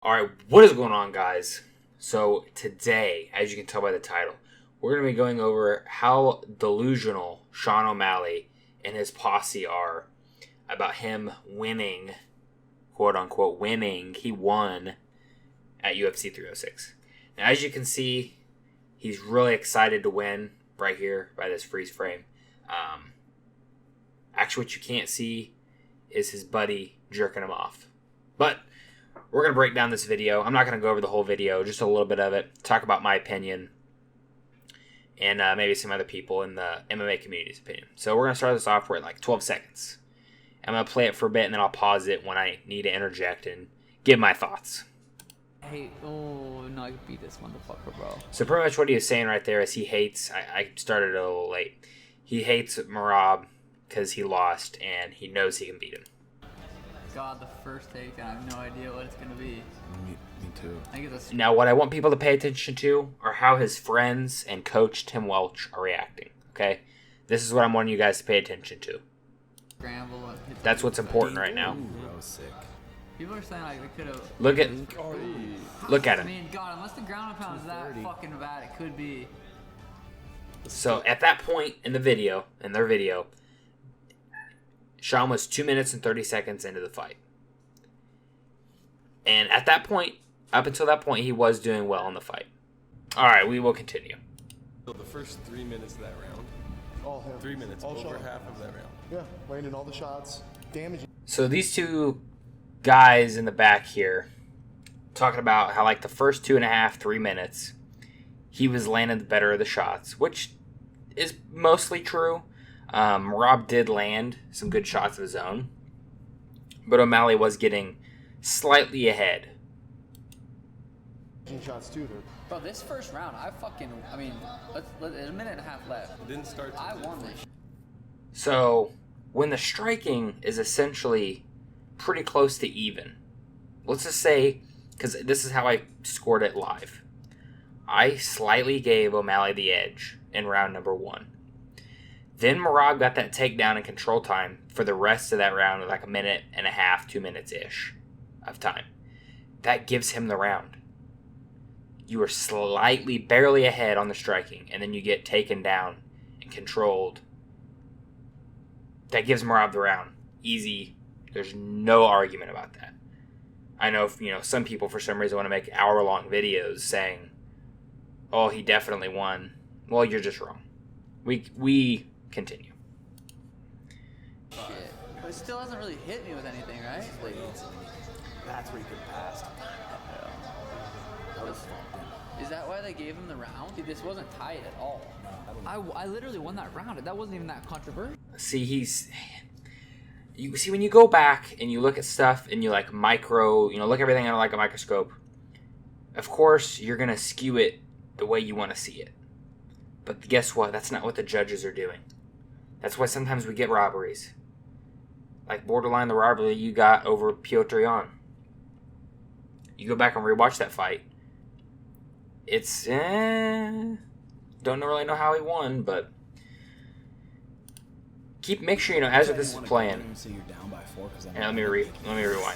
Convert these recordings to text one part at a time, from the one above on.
Alright, what is going on, guys? So today, as you can tell by the title, we're going to be going over how delusional Sean O'Malley and his posse are about him winning, quote-unquote winning. He won at UFC 306. Now, as you can see, he's really excited to win right here by this freeze frame. Actually, what you can't see is his buddy jerking him off. But we're going to break down this video. I'm not going to go over the whole video, just a little bit of it. Talk about my opinion and maybe some other people in the MMA community's opinion. So we're going to start this off with like 12 seconds. I'm going to play it for a bit and then I'll pause it when I need to interject and give my thoughts. Hey, oh, no, I beat this motherfucker, bro. So pretty much what he was saying right there is he hates, I started a little late. He hates Merab because he lost and he knows he can beat him. God, the first take, I have no idea what it's going to be. Me too. I think it's Now, what I want people to pay attention to are how his friends and coach Tim Welch are reacting, okay? This is what I'm wanting you guys to pay attention to. scramble. That's what's important right now. That was sick. People are saying like they could have. Look at I him. mean, God, unless the ground and pound is that fucking bad, it could be. So at that point in the video, Sean was 2 minutes and 30 seconds into the fight. And at that point, up until that point, he was doing well in the fight. Alright, we will continue. So the first 3 minutes of that round, All him. 3 minutes, All over Sean. half of that round. Yeah, landing all the shots, damaging. So these two guys in the back here, talking about how like the first 2.5, 3 minutes, he was landing the better of the shots, which is mostly true. Rob did land some good shots of his own, but O'Malley was getting slightly ahead. Shots too. There. Bro, this first round, there's a minute and a half left. It didn't start. I won this. So when the striking is essentially pretty close to even, let's just say, because this is how I scored it live, I slightly gave O'Malley the edge in round number 1. Then Merab got that takedown and control time for the rest of that round with like a minute and a half, 2 minutes-ish of time. That gives him the round. You are slightly, barely ahead on the striking, and then you get taken down and controlled. That gives Merab the round. Easy. There's no argument about that. I know, some people for some reason want to make hour-long videos saying, oh, he definitely won. Well, you're just wrong. We continue. Shit. But it still hasn't really hit me with anything, right? Like, That's where you could pass. That was is that why they gave him the round? Dude, this wasn't tight at all. I literally won that round. That wasn't even that controversial. See, you see when you go back and you look at stuff and you like look everything under like a microscope. Of course, you're gonna skew it the way you want to see it. But guess what? That's not what the judges are doing. That's why sometimes we get robberies. Like borderline the robbery you got over Piotr Jan. You go back and rewatch that fight. It's don't really know how he won, but make sure as this is playing. And let me rewind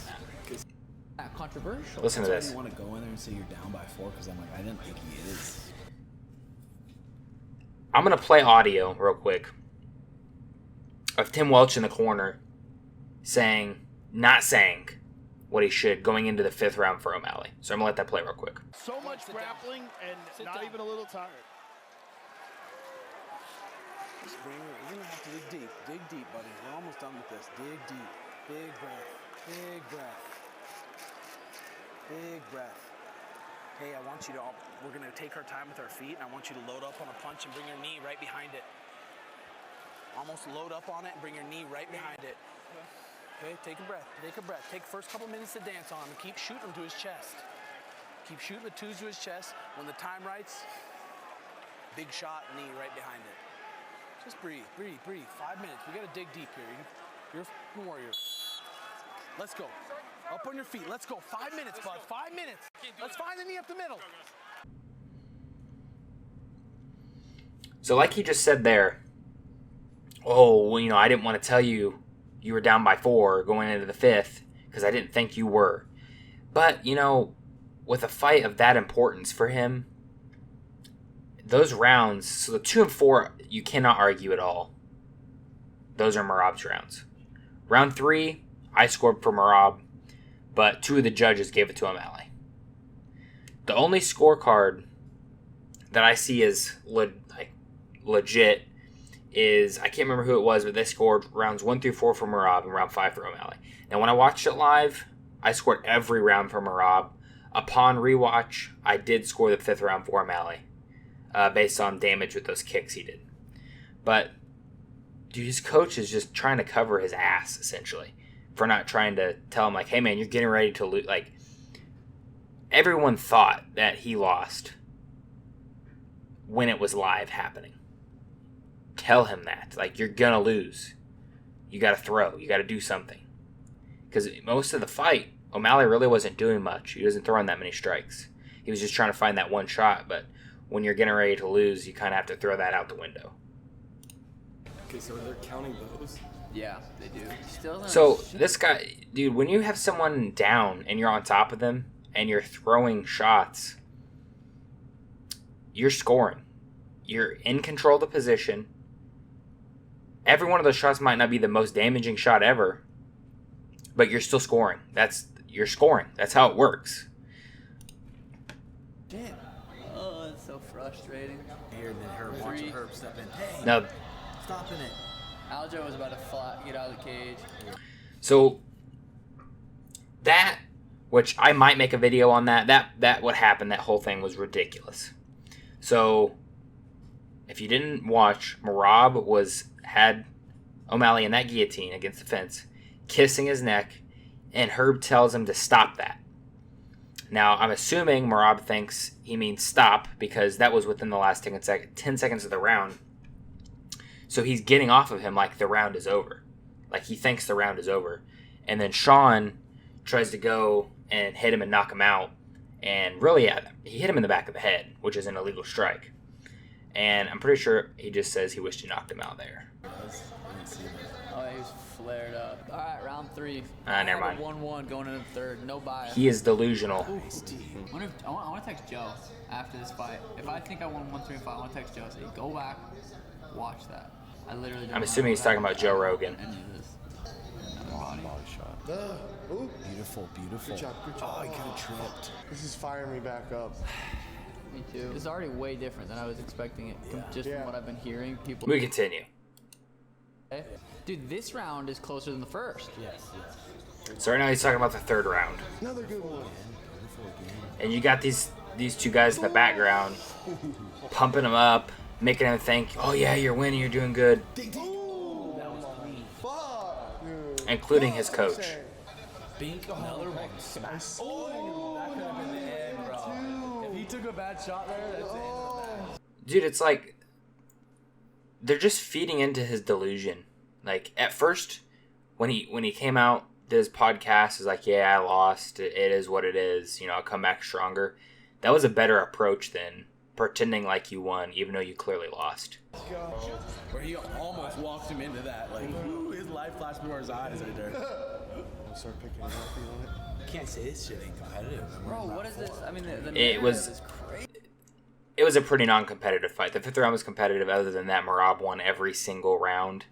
that. That controversial. Listen to this. You want to go in there and say you're down by 4 because I'm like, I didn't think he is. I'm gonna play audio real quick of Tim Welch in the corner not saying what he should going into the 5th round for O'Malley. So I'm gonna let that play real quick. So much grappling and not even a little tired. You're gonna have to dig deep. Dig deep, buddy. We're almost done with this. Dig deep. Big breath. Big breath. Big breath. Hey, we're gonna take our time with our feet, and I want you to load up on a punch and bring your knee right behind it. Almost load up on it and bring your knee right behind it. Okay, take a breath. Take a breath. Take first couple minutes to dance on him. Keep shooting him to his chest. Keep shooting the twos to his chest. When the time writes, big shot, knee right behind it. Just breathe, breathe, breathe. 5 minutes. We gotta dig deep here. You're a warrior. Let's go. Up on your feet. Let's go. 5 minutes, bud. 5 minutes. Let's find the knee up the middle. So like he just said there, I didn't want to tell you were down by 4 going into the 5th because I didn't think you were. But, with a fight of that importance for him, those rounds, so the 2 and 4, you cannot argue at all. Those are Merab's rounds. Round 3, I scored for Merab, but 2 of the judges gave it to O'Malley. The only scorecard that I see as legit is, I can't remember who it was, but they scored rounds 1 through 4 for Merab and round 5 for O'Malley. Now, when I watched it live, I scored every round for Merab. Upon rewatch, I did score the 5th round for O'Malley, based on damage with those kicks he did. But, dude, his coach is just trying to cover his ass, essentially, for not trying to tell him, like, hey, man, you're getting ready to lose. Like, everyone thought that he lost when it was live happening. Tell him that. Like, you're going to lose. You got to throw. You got to do something. Because most of the fight, O'Malley really wasn't doing much. He wasn't throwing that many strikes. He was just trying to find that one shot. But when you're getting ready to lose, you kind of have to throw that out the window. Okay, so they're counting those? Yeah, they do. Still So, this guy, dude, when you have someone down and you're on top of them and you're throwing shots, you're scoring. You're in control of the position. Every one of those shots might not be the most damaging shot ever, but you're still scoring. You're scoring. That's how it works. Shit. Oh, it's so frustrating. Here, and then Herb, watching Herb step in. Hey, Now, stopping it. Aljo was about to get out of the cage. so that, which I might make a video on that what happened, that whole thing was ridiculous. So, if you didn't watch, Merab had O'Malley in that guillotine against the fence, kissing his neck, and Herb tells him to stop that. Now, I'm assuming Merab thinks he means stop, because that was within the last 10 seconds of the round. So he's getting off of him like the round is over. Like, he thinks the round is over. And then Sean tries to go and hit him and knock him out. And really, he hit him in the back of the head, which is an illegal strike. And I'm pretty sure he just says he wished he knocked him out there. Oh, he was flared up. All right, round 3. Never mind. 1-1 going into the 3rd. No bias. He is delusional. I want to text Joe after this fight. If I think I won 1, 3, and 5, I want to text Joe and say, go back, watch that. I literally don't I'm assuming he's talking about Joe Rogan. Any of this. Body shot. Ooh. Beautiful, beautiful. Good job, good job. Oh, he could have tripped. This is firing me back up. Me too. It's already way different than I was expecting it. Just Yeah. from what I've been hearing. People. We continue. Dude, this round is closer than the first. Yes. So right now he's talking about the 3rd round. Another good one. And you got these 2 guys in the background pumping him up, making him think, oh yeah, you're winning, you're doing good, Fuck, dude. including his coach. Bink, another one. Smash. That could have been the end, bro. If he took a bad shot there, that's the end of the match. Dude, it's like they're just feeding into his delusion. Like, at first, when he came out, did his podcast, is like, yeah, I lost. It is what it is. You know, I'll come back stronger. That was a better approach than pretending like you won, even though you clearly lost. Where he almost walked him into that. Like, ooh, his life flashed before his eyes right there. I'll start picking it up, feeling it. You can't say this shit ain't competitive. Bro, what is this? I mean, the It was- narrative is crazy. It was a pretty non-competitive fight. The 5th round was competitive. Other than that, Merab won every single round.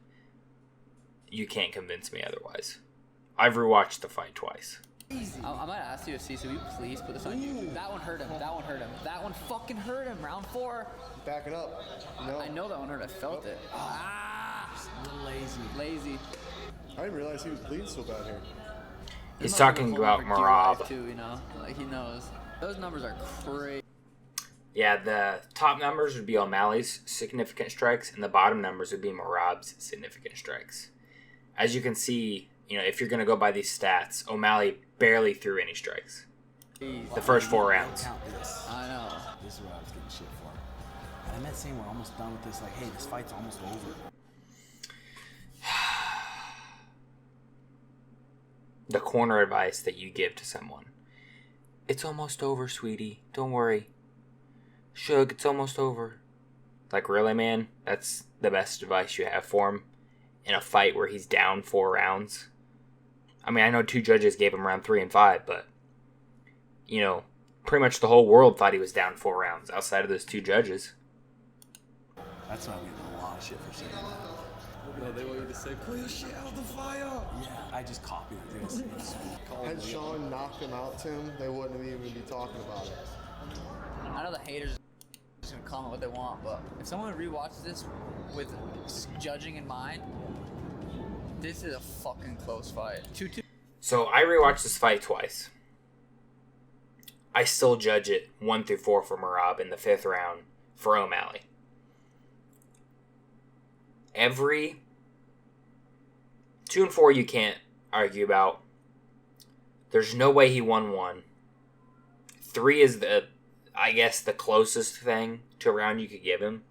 You can't convince me otherwise. I've rewatched the fight twice. I might ask you, UFC, will you please put this on YouTube? That one hurt him. That one hurt him. That one fucking hurt him. Round 4. Back it up. No. I know that one hurt. I felt it. Ah, A little lazy. lazy. I didn't realize he was bleeding so bad here. He's This talking motherfucker's about holding for dear life Merab. too, you know, like he knows. Those numbers are crazy. Yeah, the top numbers would be O'Malley's significant strikes, and the bottom numbers would be Merab's significant strikes. As you can see, you know, if you're going to go by these stats, O'Malley barely threw any strikes. The first 4 rounds. Count this. I know. This is what I was getting shit for. And I'm not saying we're almost done with this. Like, hey, this fight's almost over. The corner advice that you give to someone. It's almost over, sweetie. Don't worry. Shug, it's almost over. Like, really, man? That's the best advice you have for him in a fight where he's down 4 rounds? I mean, I know 2 judges gave him round 3 and 5, but, you know, pretty much the whole world thought he was down 4 rounds outside of those 2 judges. That's why I'm getting a lot of shit for saying that. No, they want you to say, pull your shit out of the fire. Yeah, I just copied it. Had Sean knocked him out, Tim, they wouldn't even be talking about it. I know the haters are just gonna comment what they want, but if someone rewatches this with judging in mind, this is a fucking close fight. 2-2. So I rewatched this fight twice. I still judge it 1 through 4 for Merab in the 5th round for O'Malley. Every 2 and 4 you can't argue about. There's no way he won 1. 3 is I guess the closest thing to a round you could give him.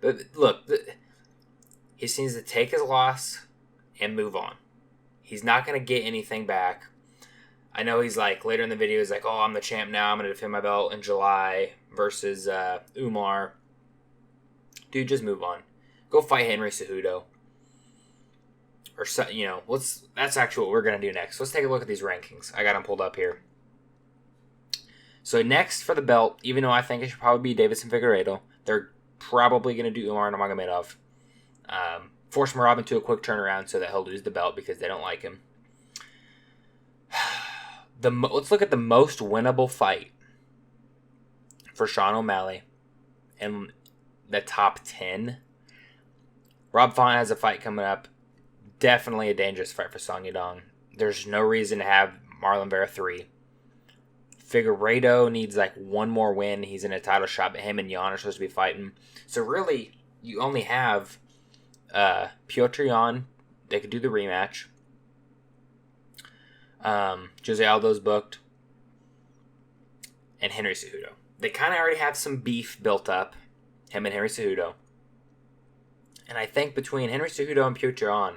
But look, he just needs to take his loss and move on. He's not going to get anything back. I know he's like, later in the video, he's like, oh, I'm the champ now. I'm going to defend my belt in July versus Umar. Dude, just move on. Go fight Henry Cejudo. Or, that's actually what we're going to do next. Let's take a look at these rankings. I got them pulled up here. So next for the belt, even though I think it should probably be Davidson Figueiredo, they're probably going to do Umar Nurmagomedov. Force Merab into a quick turnaround so that he'll lose the belt because they don't like him. Let's look at the most winnable fight for Sean O'Malley in the top 10. Rob Font has a fight coming up. Definitely a dangerous fight for Song Yadong. There's no reason to have Marlon Vera 3. Figueiredo needs like 1 more win. He's in a title shot, but him and Jan are supposed to be fighting. So really, you only have Piotr Jan. They could do the rematch. Jose Aldo's booked. And Henry Cejudo. They kind of already have some beef built up. Him and Henry Cejudo. And I think between Henry Cejudo and Piotr Jan,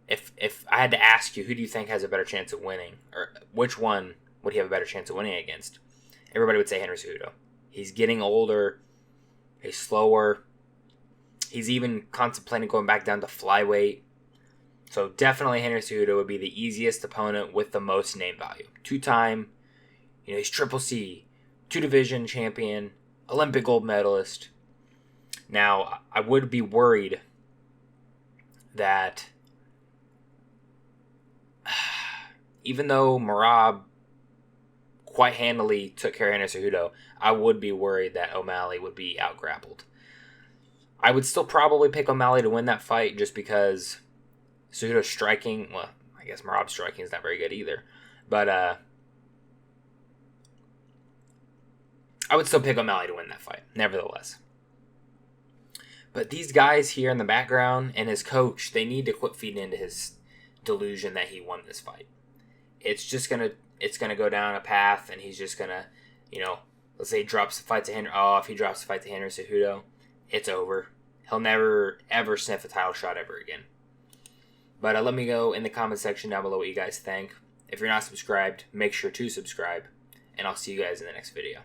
if I had to ask you, who do you think has a better chance of winning? Or which one would he have a better chance of winning against? Everybody would say Henry Cejudo. He's getting older. He's slower. He's even contemplating going back down to flyweight. So definitely Henry Cejudo would be the easiest opponent with the most name value. 2-time, he's Triple C, 2-division champion, Olympic gold medalist. Now, I would be worried that even though Merab quite handily took care of Henry Cejudo, I would be worried that O'Malley would be out-grappled. I would still probably pick O'Malley to win that fight just because Cejudo's striking, well, I guess Merab's striking is not very good either. But I would still pick O'Malley to win that fight, nevertheless. But these guys here in the background and his coach, they need to quit feeding into his delusion that he won this fight. It's gonna go down a path, and he's just gonna, let's say he drops the fight to Henry. Oh, if he drops the fight to Henry Cejudo, it's over. He'll never ever sniff a title shot ever again. But let me know in the comment section down below what you guys think. If you're not subscribed, make sure to subscribe, and I'll see you guys in the next video.